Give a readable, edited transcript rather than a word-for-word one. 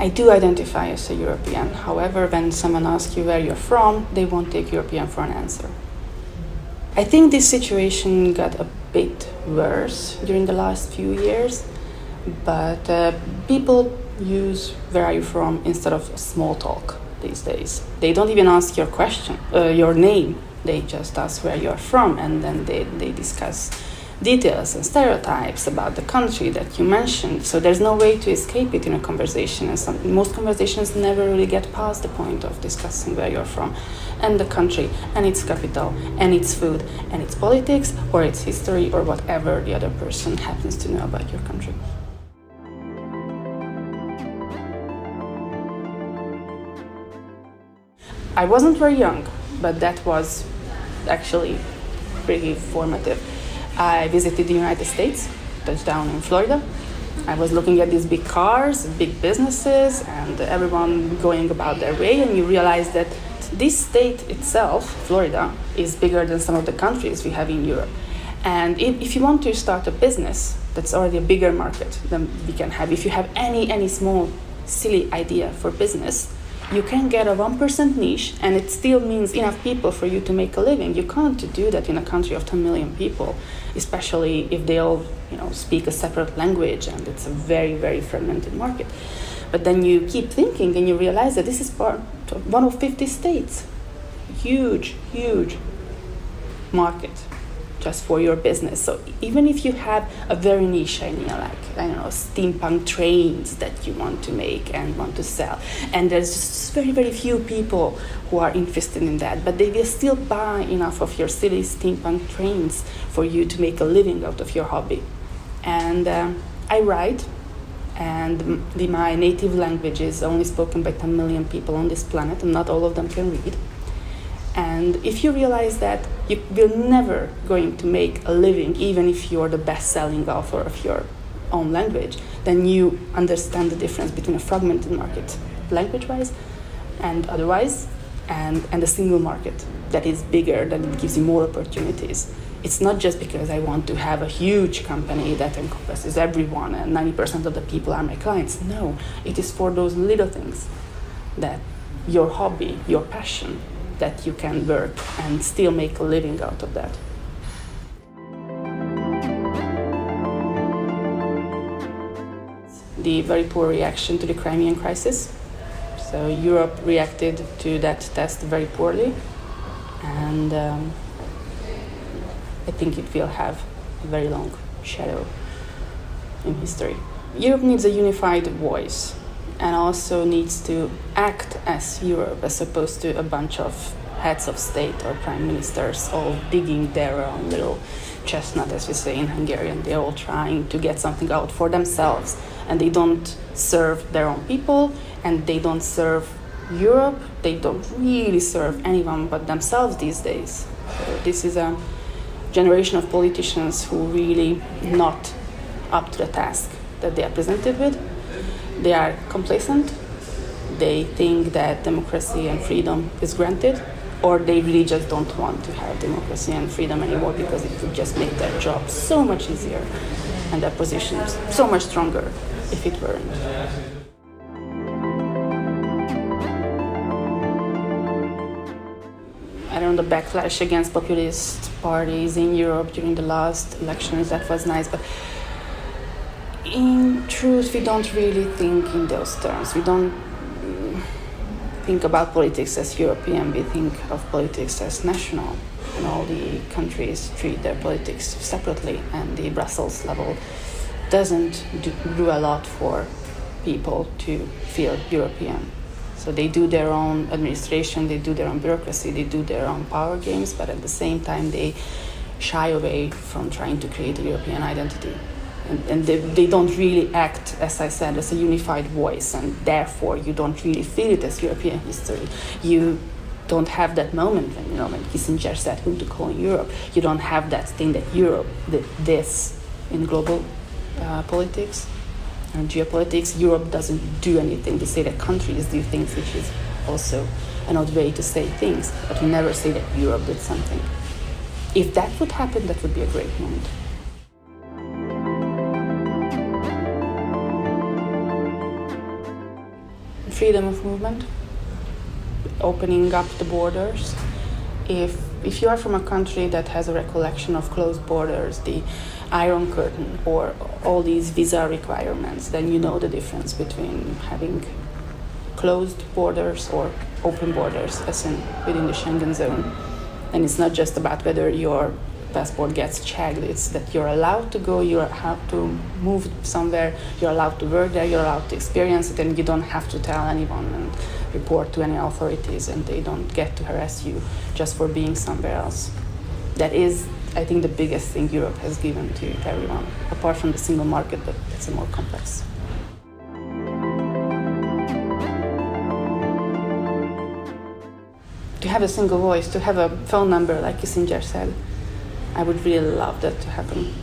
I do identify as a European. However, when someone asks you where you're from, they won't take European for an answer. I think this situation got a bit worse during the last few years, but people use where are you from instead of small talk these days. They don't even ask your name. They just ask where you're from, and then they discuss details and stereotypes about the country that you mentioned. So there's no way to escape it in a conversation, and most conversations never really get past the point of discussing where you're from and the country and its capital and its food and its politics or its history or whatever the other person happens to know about your country. I wasn't very young, but that was actually pretty formative. I visited the United States, touched down in Florida. I was looking at these big cars, big businesses, and everyone going about their way, and you realize that this state itself, Florida, is bigger than some of the countries we have in Europe. And if you want to start a business, that's already a bigger market than we can have. If you have any small, silly idea for business, you can get a 1% niche, and it still means enough people for you to make a living. You can't do that in a country of 10 million people, especially if they all, speak a separate language, and it's a very, very fragmented market. But then you keep thinking, and you realize that this is part of one of 50 states. Huge, huge market just for your business. So even if you have a very niche idea, like, steampunk trains that you want to make and want to sell, and there's just very, very few people who are interested in that, but they will still buy enough of your silly steampunk trains for you to make a living out of your hobby. And I write, and my native language is only spoken by 10 million people on this planet, and not all of them can read. And if you realize that you will never going to make a living, even if you're the best-selling author of your own language, then you understand the difference between a fragmented market, language-wise and otherwise, and a single market that is bigger, that it gives you more opportunities. It's not just because I want to have a huge company that encompasses everyone and 90% of the people are my clients. No, it is for those little things that your hobby, your passion, that you can work and still make a living out of that. The very poor reaction to the Crimean crisis. So Europe reacted to that test very poorly, and I think it will have a very long shadow in history. Europe needs a unified voice, and also needs to act as Europe, as opposed to a bunch of heads of state or prime ministers all digging their own little chestnut, as we say in Hungarian. They're all trying to get something out for themselves, and they don't serve their own people, and they don't serve Europe. They don't really serve anyone but themselves these days. So this is a generation of politicians who really not up to the task that they are presented with. They are complacent, they think that democracy and freedom is granted, or they really just don't want to have democracy and freedom anymore because it would just make their job so much easier and their positions so much stronger if it weren't. I don't know, the backlash against populist parties in Europe during the last elections, that was nice, but in truth, we don't really think in those terms. We don't think about politics as European. We think of politics as national, and all the countries treat their politics separately, and the Brussels level doesn't do a lot for people to feel European. So they do their own administration, they do their own bureaucracy, they do their own power games, but at the same time they shy away from trying to create a European identity. And they don't really act, as I said, as a unified voice, and therefore you don't really feel it as European history. You don't have that moment when Kissinger said whom to call in Europe. You don't have that thing that Europe did this in global politics and geopolitics. Europe doesn't do anything. They say that countries do things, which is also an odd way to say things, but we never say that Europe did something. If that would happen, that would be a great moment. freedom of movement, opening up the borders. If you are from a country that has a recollection of closed borders, the Iron Curtain, or all these visa requirements, then you know the difference between having closed borders or open borders, as in within the Schengen zone. And it's not just about whether your passport gets checked, it's that you're allowed to go, you have to move somewhere, you're allowed to work there, you're allowed to experience it, and you don't have to tell anyone and report to any authorities, and they don't get to harass you just for being somewhere else. That is, I think, the biggest thing Europe has given to everyone, apart from the single market, but it's more complex. To have a single voice, to have a phone number, like Kissinger said, I would really love that to happen.